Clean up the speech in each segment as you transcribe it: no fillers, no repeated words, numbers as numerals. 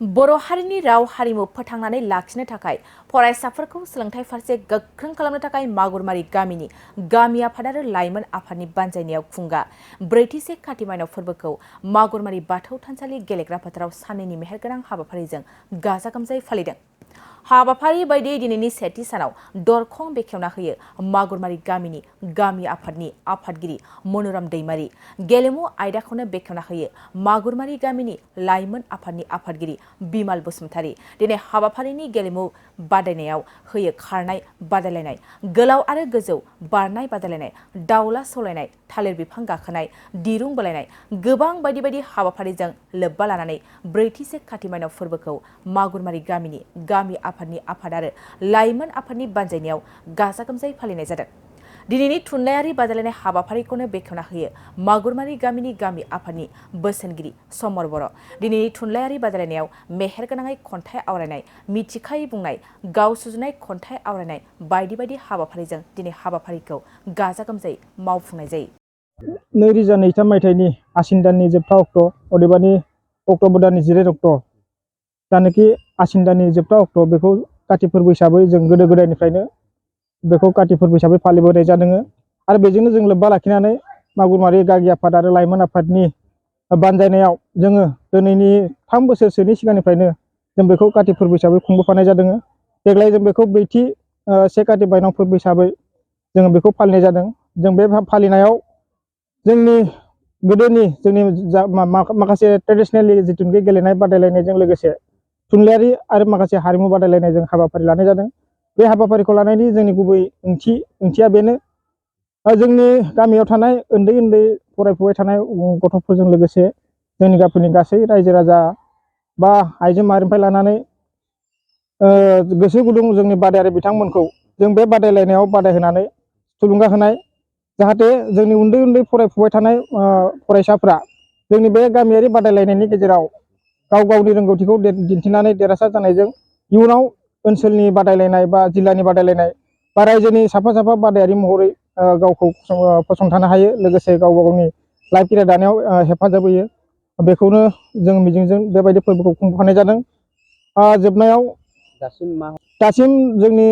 बर' हारिनि राव हारिमु फोथांनानै लाखिनो थाखाय फरायसाफोरखौ सोलोंथाइ फारसे गोख्रों खालामनो थाखाय मागुरमारि गामिनि गामि आफाद आरो लाइमोन आफादनि बानजायनायाव खुंगा ब्रैथिसे काति माइनाव फोरबोखौ मागुरमारि बाथौ थानसालि गेलेग्रा फोथाराव साननैनि मेहेरगोनां हाबाफारिजों गाजा गोमजायै फालिदों। हाबाफारि बायदियै दिनैनि सेथि सानाव दरखं बेखेवना होयो मागुरमारि गामिनि गामि आफादनि आफादगिरि मन'राम दैमारी। गेलेमु आयदाखौनो बेखेवना होयो मागुरमारि गामिनि लाइमोन आफादनि आफादगिरि बिमाल बसुमतारी। दिनै हाबाफारिनि गेलेमु बादायनायाव होयो खारनाय बादायलायनाय, गोलाव आरो गोजौ बारनाय बादायलायनाय, दाउला सौलायनाय, थालिर बिफां गाखोनाय, दिरुं बोलायनाय, गोबां बायदि बायदि हाबाफारिजों लोब्बा लानानै ब्रैथिसे काति माइनाव फोरबोखौ मागुरमारि गामिनि गामि आफादनि आफाद आरो लाइमोन आफादनि बानजायनायाव गाजा गोमजायै फालिनाय जादों। दिनैनि थुनलाइयारि बादायलायनाय हाबाफारिखौनो बेखेवना होयो मागुरमारि गामिनि गामि आफादनि बोसोनगिरि समर बर'। दिनैनि थुनलाइयारि बादायलायनायाव मेहेरगोनाङै खन्थाइ आवरायनाय, मिथिखायै बुंनाय, गाव सुजुनाय खन्थाइ आवरायनाय बायदि बायदि हाबाफारिजों दिनै हाबाफारिखौ गाजा गोमजायै मावफुंनाय जायो। 2023 मायथाइनि आसिन दाननि जोबथा अक्ट' अदेबानि अक्ट'बर दाननि 14 अक्ट' जानाखि आसिन दाननि जोबथा अक्ट' बेखौ काति फोरबो हिसाबै जों गोदो गोदायनिफ्रायनो बेखौ काति फोरबो हिसाबै फालिबोनाय जादों आरो बेजोंनो जों लोब्बा लाखिनानै मागुरमारि गागि आफाद आरो लाइमोन आफादनि बानजायनायाव जोङो दिनैनि 3 बोसोरसोनि सिगांनिफ्रायनो जों बेखौ काति फोरबो हिसाबै खुंबोफानाय जादों। देग्लाय जों बेखौ ब्रैथि से काति माइनाव फोरबो हिसाबै जोङो बेखौ फालिनाय जादों। जों बे फालिनायाव जोंनि गोदोनि जोंनि माखासे ट्रेडिशनेल जिथुनिखि गेलेनाय बादायलायनायजों लोगोसे थुनलाइयारि आरो माखासे हारिमु बादायलायनायजों हाबाफारि लानाय जादों। बे हाबाफारिखौ लानायनि जोंनि गुबै ओंथिया बेनो जोंनि गामियाव थानाय उन्दै उन्दै फरायफुबाय थानाय गथ'फोरजों लोगोसे जोंनि गामिनि गासै रायजो राजा बा आइजो माहारिनिफ्राय लानानै गोसो गुदुं जोंनि बादायारि बिथांमोनखौ जों बे बादायलायनायाव बादायहोनानै थुलुंगा होनाय, जाहाथे जोंनि उन्दै उन्दै फरायफुबाय थानाय फरायसाफ्रा जोंनि बे गामियारि बादायलायनायनि गेजेराव गाव गावनि रोंगौथिखौ दिन्थिनानै देरहासार जानायजों इयुनाव ओनसोलनि बादायलायनाय बा जिल्लानि बादायलायनाय बा रायजोनि साफा साफा बादायारि महरै गावखौ फसंथानो हायो, लोगोसे गावबा गावनि लाइफ केरियार दानायाव हेफाजाब होयो। बेखौनो जों मिजिंजों बेबायदि फोरबोखौ खुंबोफानाय जादों। जोबनायाव दासिम जोंनि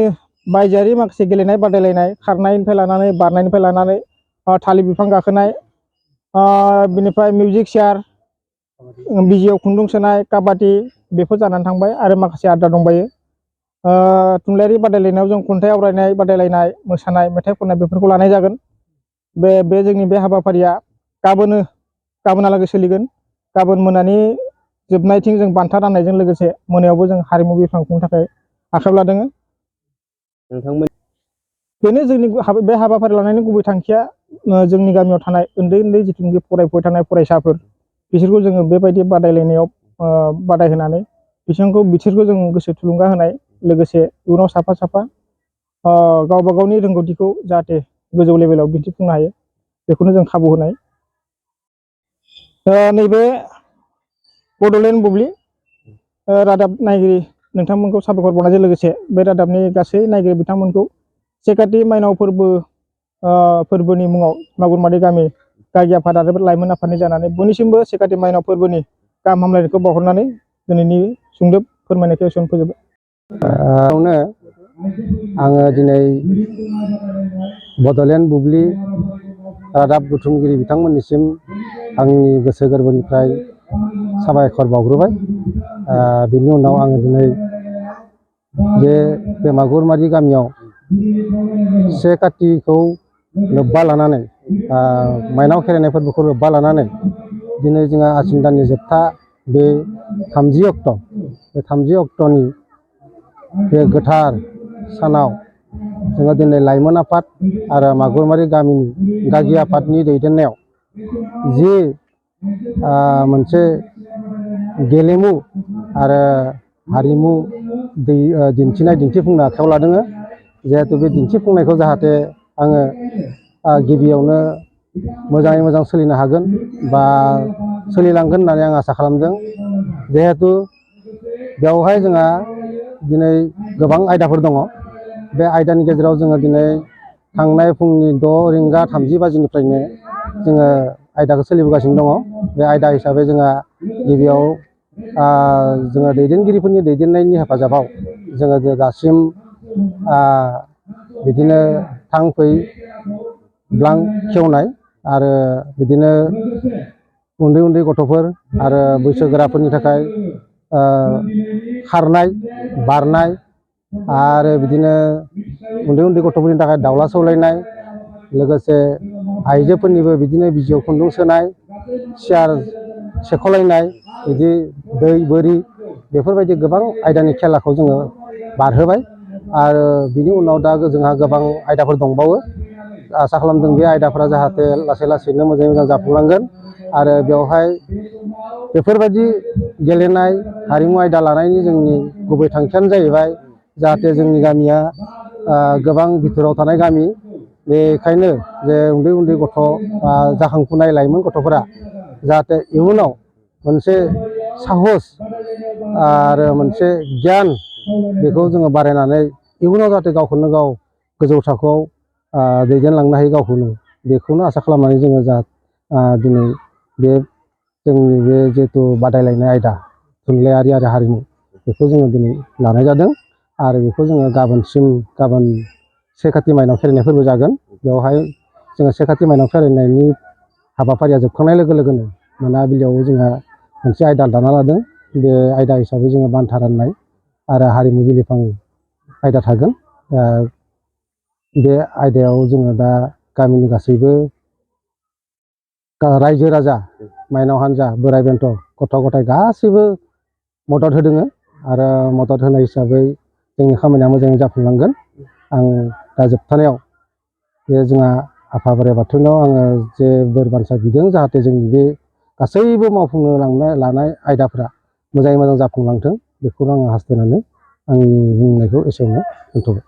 बायजोआरि माखासे गेलेनाय बादायलायनाय खारनायनिफ्राय लानानै बारनायनिफ्राय लानानै थालिर बिफां गाखोनाय, बिनिफ्राय मिउजिक चेयार, बिजियाव खुन्दुं सोनाय, काबादि बेफोर जानानै थांबाय आरो माखासे आद्रा दंबायो। थुनलाइयारि बादायलायनायाव जों खन्थाइ आवरायनाय बादायलायनाय, मोसानाय, मेथाइ खननाय बेफोरखौ लानाय जागोन। बे जोंनि बे हाबाफारिया गाबोनहालागै सोलिगोन। गाबोन मोनानि जोबनायथिं जों बान्था राननायजों लोगोसे मोनायावबो जों हारिमु बिफान खुंनो थाखाय आखायाव लादों। बेनो जोंनि बे हाबाफारि लानायनि गुबै थांखिया जोंनि गामियाव थानाय उन्दै उन्दै जिथुनिखि फरायफुबाय थानाय फरायसाफोर बिसोरखौ जोङो बेबायदि बादायलायनायाव बादायहोनानै बिसोरखौ जों गोसो थुलुंगा होनाय, लोगोसे इयुनाव साफा साफा गावबा गावनि रोंगौथिखौ जाहाथे गोजौ लेभेलाव दिन्थिफुंनो हायो बेखौनो जों खाबु होनाय। नैबे बड'लेण्ड बुब्लि रादाब नायगिरि नोंथांमोनखौ साबायखर बावनायजों लोगोसे बे रादाबनि गासै नायगिरि बिथांमोनखौ से काति माइनाव फोरबोनि मुङाव मागुरमारि गामि गागि आफाद आरो लाइमोन आफादनि जानानै बयनिसिमबो से काति माइनाव फोरबोनि गाहाम हामलायनायखौ बावहरनानै दिनैनि सुंदोब फोरमायनायखौ एसेयावनो फोजोबबाय। आङो दिनै बड'लेण्ड बुब्लि रादाब बुथुमगिरि बिथांमोननिसिम आंनि गोसो गोरबोनिफ्राय साबायखर बावग्रोबाय। बिनि उनाव आङो दिनै बे मागुरमारि गामियाव से कातिखौ लोब्बा लानानै माइनाव खेराइनाय फोरबोखौ लोब्बा लानानै दिनै जोंहा आसिन दाननि जोबथा बे 30 अक्ट' बे 30 अक्ट'नि बे गोथार सानाव जोङो दिनै लाइमोन आफाद आरो मागुरमारि गामिनि गागि आफादनि दैदेननायाव जि मोनसे गेलेमु आरो हारिमु दिन्थिफुंनो आखायाव लादों। जिहेतु बे दिन्थिफुंनायखौ जाहाथे आङो गिबियावनो मोजाङै मोजां सोलिनो हागोन बा सोलिलांगोन होननानै आं आसा खालामदों। जिहेतु बेवहाय जोंहा दिनै गोबां आयदाफोर दङ। बे आयदानि गेजेराव जोङो दिनै थांनाय फुंनि 6 रिंगा 30 बाजिनिफ्रायनो जोङो आयदाखौ सोलिबोगासिनो दङ। बे आयदा हिसाबै जोंहा गिबियाव जोङो दैदेनगिरिफोरनि दैदेननायनि हेफाजाबाव जोङो दासिम बिदिनो थांफै ब्लां खेवनाय आरो बिदिनो उन्दै उन्दै गथ'फोर आरो बैसोगोराफोरनि थाखाय खारनाय बारनाय आरो बिदिनो उन्दै उन्दै गथ'फोरनि थाखाय दावला सौलायनाय लोगोसे आइजोफोरनिबो बिदिनो बिजियाव खुन्दुं सोनाय सियार सेख'लायनाय बिदि दै बोरि बेफोरबायदि गोबां आयदानि खेलाखौ जोङो बारहोबाय आरो बिनि उनाव दा जोंहा गोबां आयदाफोर दंबावो आसा खालामदों बे आयदाफोरा जाहाथे लासै लासैनो मोजाङै मोजां जाफुंलांगोन आरो बेवहाय बेफोरबायदि गेलेनाय हारिमु आयदा लानायनि जोंनि गुबै थांखियानो जाहैबाय जाहाथे जोंनि गामिया गोबां बिथोराव थानाय गामि बेखायनो जे उन्दै उन्दै गथ' जाखांफुनाय लाइमोन गथ'फोरा जाहाथे इयुनाव मोनसे साहस आरो मोनसे गियान बेखौ जोङो बारायनानै इयुनाव जाहाथे गावखौनो गाव गोजौ थाखोआव दैदेनलांनो हायो गावखौनो बेखौनो आसा खालामनानै जोङो दिनै बे जोंनि बे जिहेथु बादायलायनाय आयदा थुनलाइयारि आरो हारिमु बेखौ जोङो दिनै लानाय जादों आरो बेखौ जोङो गाबोन से खाथि माइनाव खेराइनाय फोरबो जागोन बेवहाय जोङो से खाथि माइनाव खेराइनायनि हाबाफारिया जोबखांनाय लोगो लोगोनो मोनाबिलियाव जोंहा मोनसे आयदा दाना लादों बे आयदा हिसाबै जोङो बान्था राननाय आरो हारिमु बिलिफां आयदा थागोन बे आयदायाव जोङो दा गामिनि गासैबो रायजो राजा माइनाव हान्जा बोराइ बेन्थ' गथ' गथाय गासैबो मदद होदों आरो मदद होनाय हिसाबै जोंनि खामानिया मोजाङै जाफुंलांगोन आं दा जोबथानायाव बे जोंहा आफा बोराइ बाथौनाव आङो जे बोर बान्सा बिदों जाहाथे जोंनि बे गासैबो मावफुंनो लानाय आयदाफ्रा मोजाङै मोजां जाफुंलांथों बेखौनो आङो हास्थायनानै आंनि बुंनायखौ एसेयावनो दोनथ'बाय।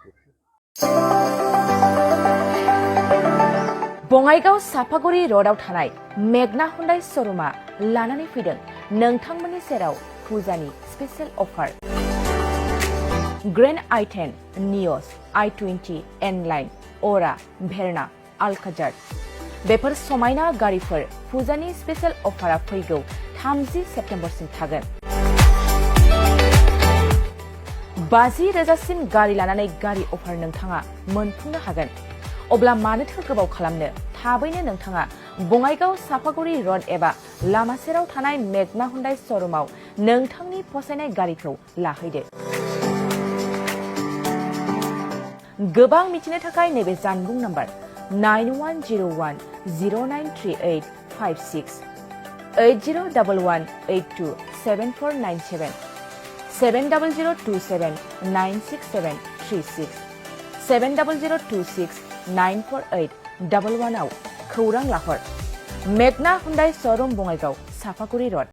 बङाइगाव सापागुरि र'डआव थानाय मेगना हुन्डाइ श'रुमा लानानै फैदों नोंथांमोननि सेराव फुजानि स्पेशेल अफार। ग्रेन्ड i10, नियस, i20, एन-लाइन, अरा, भेरना, आल्काजार बेफोर समायना गारिफोर फुजानि स्पेशेल अफारा फैगौ 30 सेप्तेम्बरसिम थागोन। 50,000सिम गारि लानानै गारि अफार नोंथाङा मोनफुंनो हागोन। अब्ला मानोथो गोबाव खालामनो थाबैनो नोंथाङा बङाइगाव सापागुरि र'ड एबा लामा सेराव थानाय मेगना हुन्डाइ श'रुमाव नोंथांनि फसायनाय गारिखौ लाहैदो। गोबां मिथिनो थाखाय नैबे जानबुं नाम्बार 9101093856 8011827497 700279673 70026948111 आव खौरां लाहर। मेगना हुन्डाइ श'रुम बङाइगाव सापागुरि र'ड।